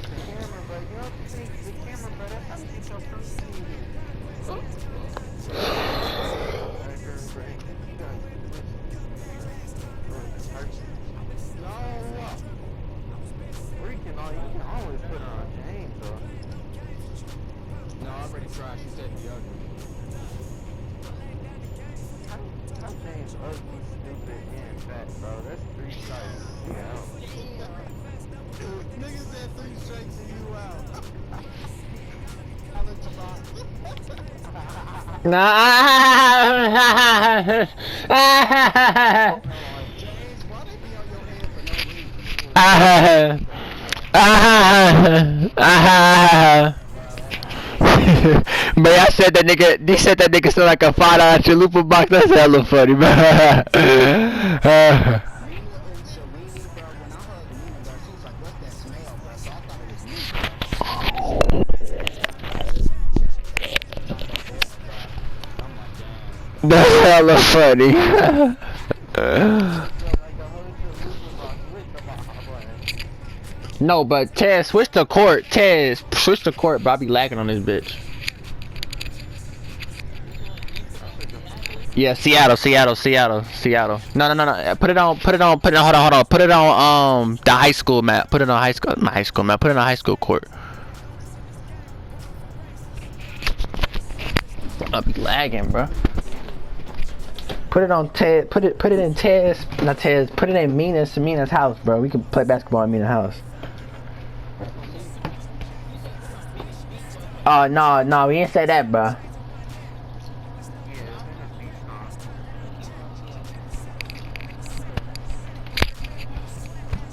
the camera, bro. You don't think the camera, bro? That's how you get your fruit seated. Alright, girl, bro. You gotta listen. Look, Hershey. No. Freaking all. You can always put her on James, though. No, I already tried. She said the ugly. How James ugly, stupid, and fat, bro? That's three strikes. Yeah. Nigga said 3 strikes and you out. I let you rock. James, why they be on your head for no reason? But I said that nigga, they said that nigga sound like a $5 chalupa box. That's hella funny, man. Nina and Shalini, bro, when I heard Nina, bro, she was like, what's that smell, bro? So I thought it was me. That's hella funny. No, but Taz, switch the court. Taz, switch the court, bro. I be lagging on this bitch. Yeah, Seattle. No. Put it on, hold on. Put it on, the high school map. Put it on high school map. Put it on high school court. I be lagging, bro. Put it on Taz, put it in Taz, not Taz, put it in Mina's house, bro. We can play basketball in Mina's house. Oh, no, we didn't say that, bro.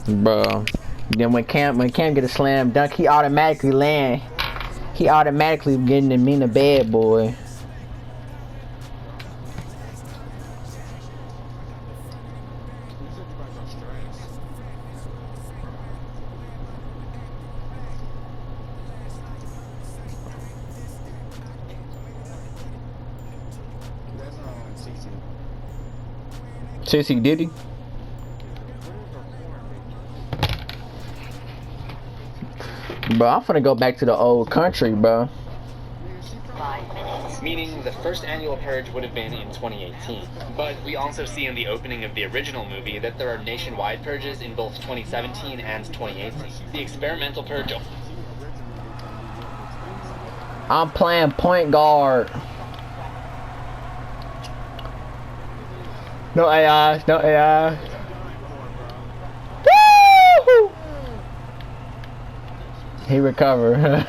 Bro, then when Cam get a slam dunk, he automatically land. He automatically getting in Mina bed, boy. Sissy Diddy. Bro, I'm finna go back to the old country, bro. 5 minutes. Meaning the first annual purge would have been in 2018. But we also see in the opening of the original movie that there are nationwide purges in both 2017 and 2018. The experimental purge. I'm playing point guard. No AI, no AI. Woo! He recovered.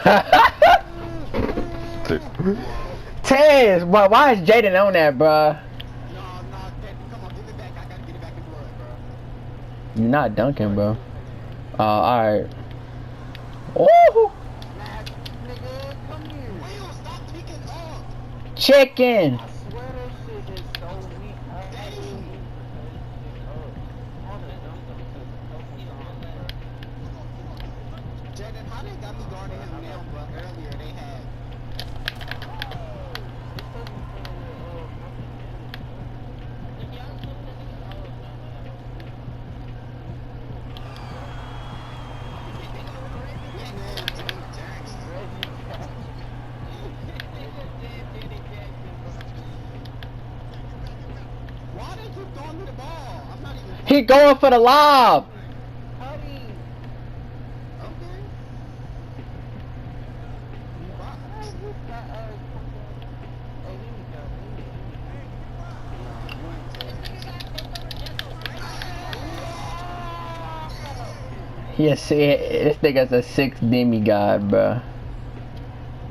Tez, bro, why is Jaden on that, bro? No, come on, give it back. I gotta get it back in blood, bro. You're not dunking, bro. Alright. Woo! Nigga, come here. Will, stop tweaking up. Chicken. I swear that shit is so weak. Jaden, how they got me guarding him now, bro? Earlier they had. Why they keep throwing me the ball? I'm not even. He going for the lob. Cuddy. Okay. You box. Yeah, see, this nigga's a 6 demigod, bro.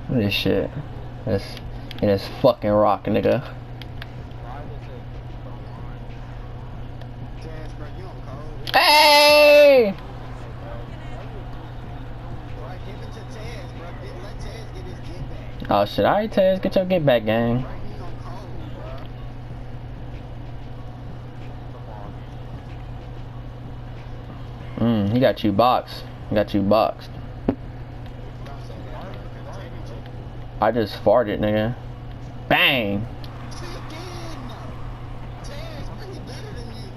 What this shit? It is fucking rock, nigga. Jazz, bro, you on cold. Hey! Right, give it to Taz, bro. Let Taz get his get back. Oh shit, alright, Tez, get your get back, gang. Right, he on cold, bro. He got you boxed. I just farted, nigga. Bang! See again. Taz, bring it better than you.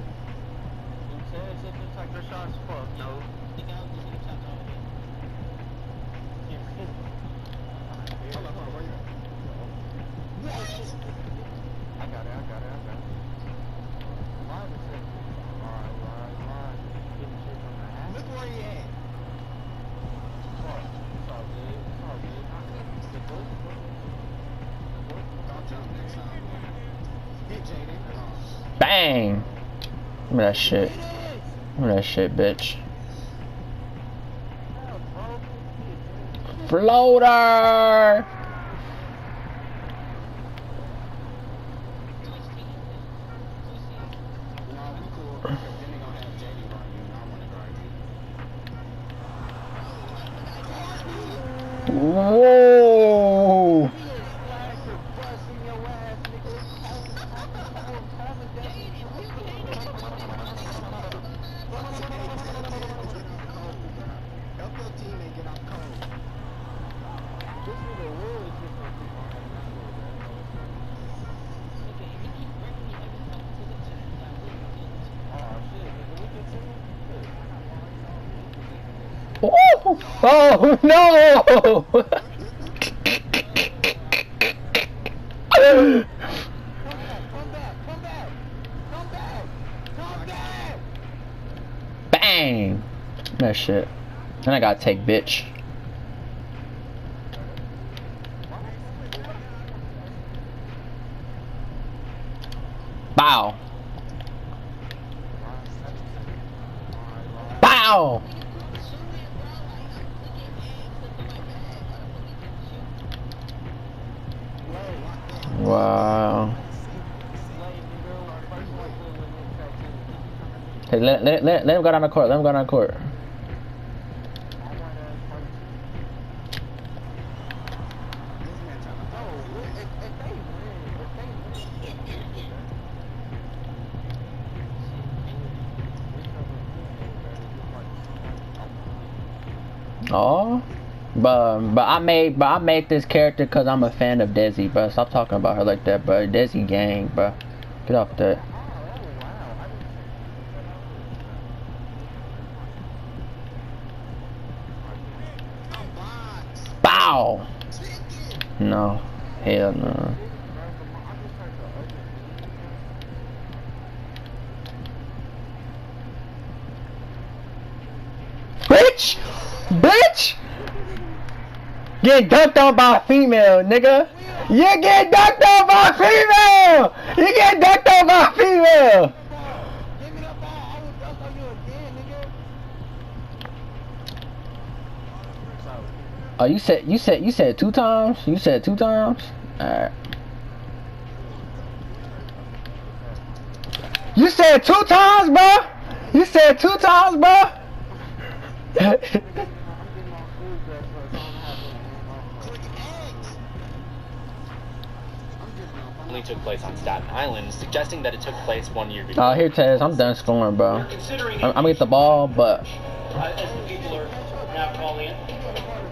me that shit. Give me that shit, bitch. Floater! No, we cool. Because then they gonna have JD guard you, and I want to guard you. Whoa! Help your teammate get off cold. Oh, oh no! Bang! That shit. Then I gotta take bitch. Bow. Bow! Wow. Hey, let him go down the court. Let him go down the court. Oh, but I made this character because I'm a fan of Desi, bro. Stop talking about her like that, bro. Desi gang, bro. Get off that. Bow. No, hell no. Bitch! Bitch! Get dunked on by a female, nigga! You get dunked on by a female! You get dunked on by a female! Give me the ball, I will dunk on you again, nigga. Oh, you said 2 times? You said 2 times? Alright. You said 2 times, bro? You said 2 times, bro? Only took place on Staten Island, suggesting that it took place 1 year before. Oh, here, Tez, I'm done scoring, bro. I'm gonna get the ball, but As the people are now calling it,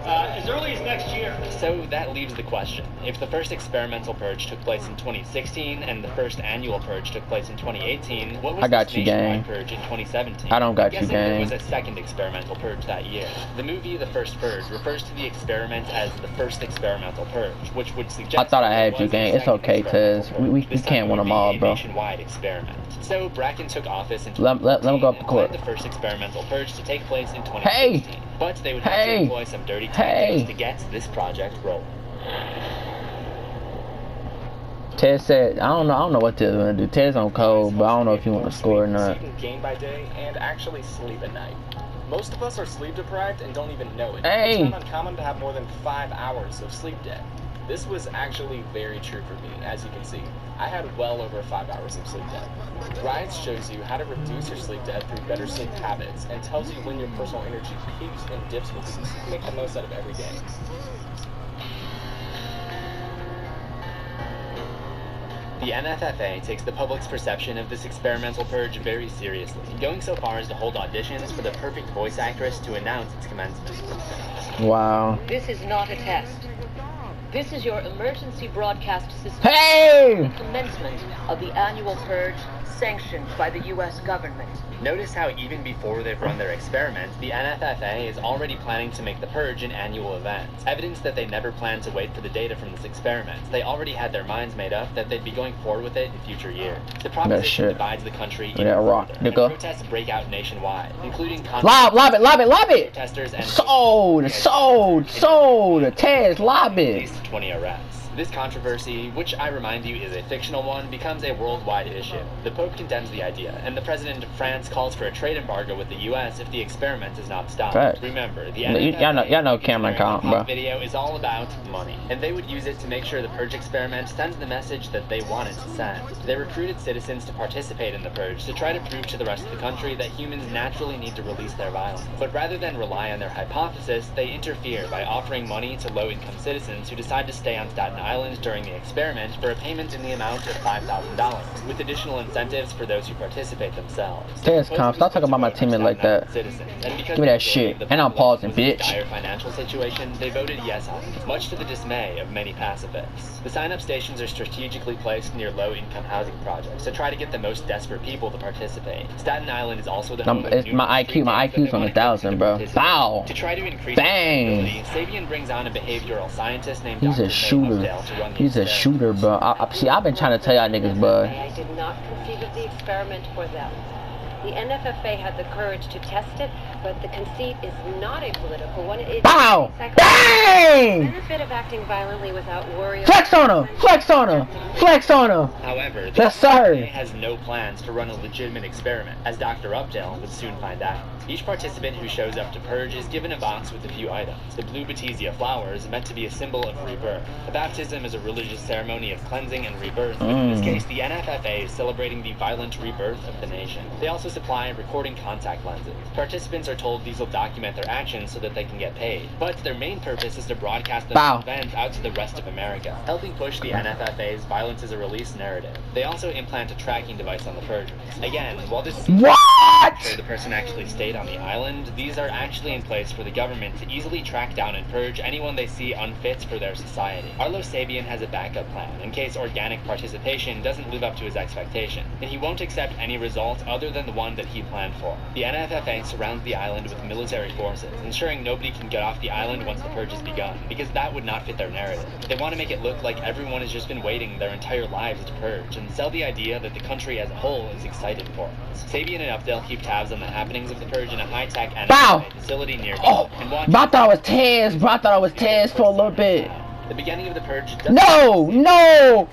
as early as next year. So that leaves the question. If the first experimental purge took place in 2016 and the first annual purge took place in 2018, what was I got this you, nationwide gang. purge in 2017? I don't got you, Guessing there gang. was a second experimental purge that year. The movie The First Purge refers to the experiment as the first experimental purge, which would suggest I thought I had that you, was a gang. It's second okay, experimental Tez. purge. We This can't time win it them would all, be a bro. nationwide experiment. So Bracken took office in Let him go up the 2014 court. and planned the first experimental purge to take place in 2016. Hey! But they would have Hey! to employ some dirty Hey! tactics to get this project rolling. Tez said, I don't know what Tez gonna do. Tez on cold, but I don't know if you want to score or not. You can game by day and actually sleep at night. Most of us are sleep deprived and don't even know it. Hey! It's not uncommon to have more than 5 hours of sleep debt. This was actually very true for me, as you can see. I had well over 5 hours of sleep debt. Rides shows you how to reduce your sleep debt through better sleep habits and tells you when your personal energy peaks and dips with you. Make the most out of every day. The NFFA takes the public's perception of this experimental purge very seriously, going so far as to hold auditions for the perfect voice actress to announce its commencement. Wow. This is not a test. This is your emergency broadcast system. Hey! Commencement of the annual purge sanctioned by the U.S. government. Notice how even before they've run their experiment, the NFFA is already planning to make the purge an annual event. Evidence that they never planned to wait for the data from this experiment. They already had their minds made up that they'd be going forward with it in future years. The proposition shit. divides the country Look even at that rock, further, and nigga. protests break out nationwide, including Lob it! protesters and Sold! Tez, lob at it! least 20 arrests. This controversy, which I remind you is a fictional one, becomes a worldwide issue. The Pope condemns the idea, and the President of France calls for a trade embargo with the U.S. if the experiment is not stopped. Right. Remember, the y'all know Cameron Count, bro. video is all about money, and they would use it to make sure the Purge experiment sends the message that they wanted to send. They recruited citizens to participate in the Purge to try to prove to the rest of the country that humans naturally need to release their violence. But rather than rely on their hypothesis, they interfere by offering money to low-income citizens who decide to stay on Staten Island during the experiment for a payment in the amount of $5,000, with additional incentives for those who participate themselves. Tez, stop talking about my teammate like that. Give me that shit. And I'm pausing, bitch. Dire financial situation, they voted yes on it, much to the dismay of many pacifists. The sign-up stations are strategically placed near low-income housing projects to try to get the most desperate people to participate. Staten Island is also the home of my IQ's on 1,000, bro. Bow. To try to increase bang. Sabian brings on a behavioral scientist named He's Dr. a shooter. Updale to run the He's a experiment. shooter, bro. See, I've been trying to tell y'all niggas, bud. I did not conceive of the experiment for them. The NFFA had the courage to test it, but the conceit is not a political one. It's Bow! a Bang! the benefit of acting violently without worry. Flex on him! Flex on him! Flex on him! However, the Yes, sir. NFFA has no plans to run a legitimate experiment, as Dr. Updale would soon find out. Each participant who shows up to Purge is given a box with a few items. The blue Batesia flowers, meant to be a symbol of rebirth. A baptism is a religious ceremony of cleansing and rebirth, but in this case, the NFFA is celebrating the violent rebirth of the nation. They also supply recording contact lenses. Participants are told these will document their actions so that they can get paid. But their main purpose is to broadcast the event out to the rest of America, helping push the NFFA's violence is a release narrative. They also implant a tracking device on the Purgers. Again, while this is What? the person actually stayed on the island, these are actually in place for the government to easily track down and purge anyone they see unfit for their society. Arlo Sabian has a backup plan in case organic participation doesn't live up to his expectation, and he won't accept any result other than the one that he planned for. The NFFA surrounds the island with military forces, ensuring nobody can get off the island once the purge has begun, because that would not fit their narrative. They want to make it look like everyone has just been waiting their entire lives to purge, and sell the idea that the country as a whole is excited for it. Sabian and Updale keep tabs on the happenings of the purge in a high-tech NFFA facility near and watch. I thought it was Tez, bro. I thought it was Tez for a little bit. The beginning of the purge No!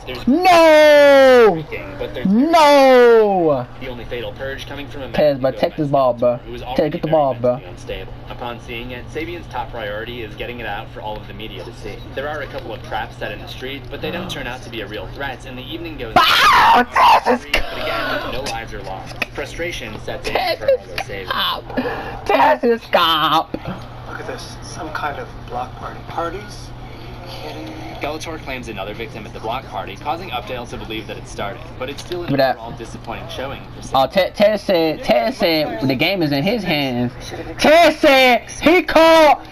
but there's No! the only fatal purge coming from a Tez, but take this ball, bro. who was Tez, already get the very ball, bro. mentally unstable. Upon seeing it, Sabian's top priority is getting it out for all of the media to see. There are a couple of traps set in the street, but they don't turn out to be a real threat, and the evening goes Bow! Tez is but again, no lives are lost. Frustration sets in for Arlo Sabian. Tez is cop. Look at this. Some kind of block party. Parties? Kidding me? Skeletor claims another victim at the block party, causing Updale to believe that it started. But it's still an Give me that. overall disappointing showing for Oh, Tez said the game is in his hands. Tez said he called.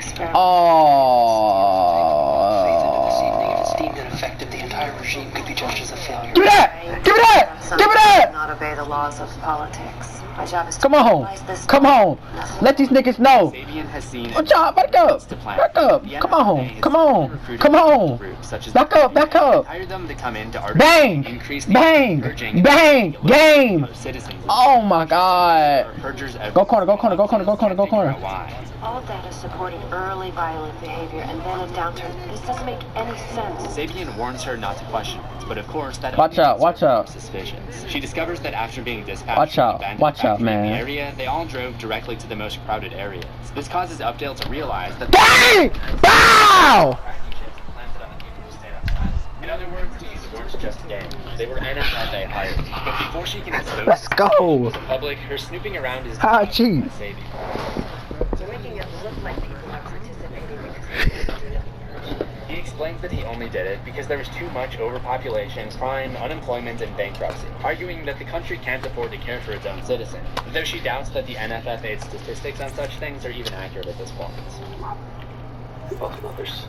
Deemed ineffective, the entire regime could be judged as a failure. Give me that! Give me that! Give me that! Not obey the laws of politics. My job is to Come on! Come on! Let these niggas know. Sabian has seen Good job! Back up! Back up! Come on! Come on! Come on! Back up! Back up! Hired them to come in to Bang! increase the Bang! purging Bang! Game! of citizens. Oh my God! Purgers Go corner! Go corner! Go corner! Go corner! Go corner! Why? All data supported early violent behavior and then a downturn. This doesn't make any sense. Sabian warns her not to question it, but of course that Watch out, watch out. Suspicions. She discovers that after being dispatched Watch from out, the abandoned watch out, factory in the man. area, they all drove directly to the most crowded areas. This causes Updale to realize that Bang! Bow! in other words, these weren't just a game. They were NFFA hired. But before she can expose Let's go! the public, her snooping around is How cheap? You're making it look like people are participating. He explains that he only did it because there was too much overpopulation, crime, unemployment, and bankruptcy, arguing that the country can't afford to care for its own citizens, though she doubts that the NFFA's statistics on such things are even accurate at this point. Both mothers.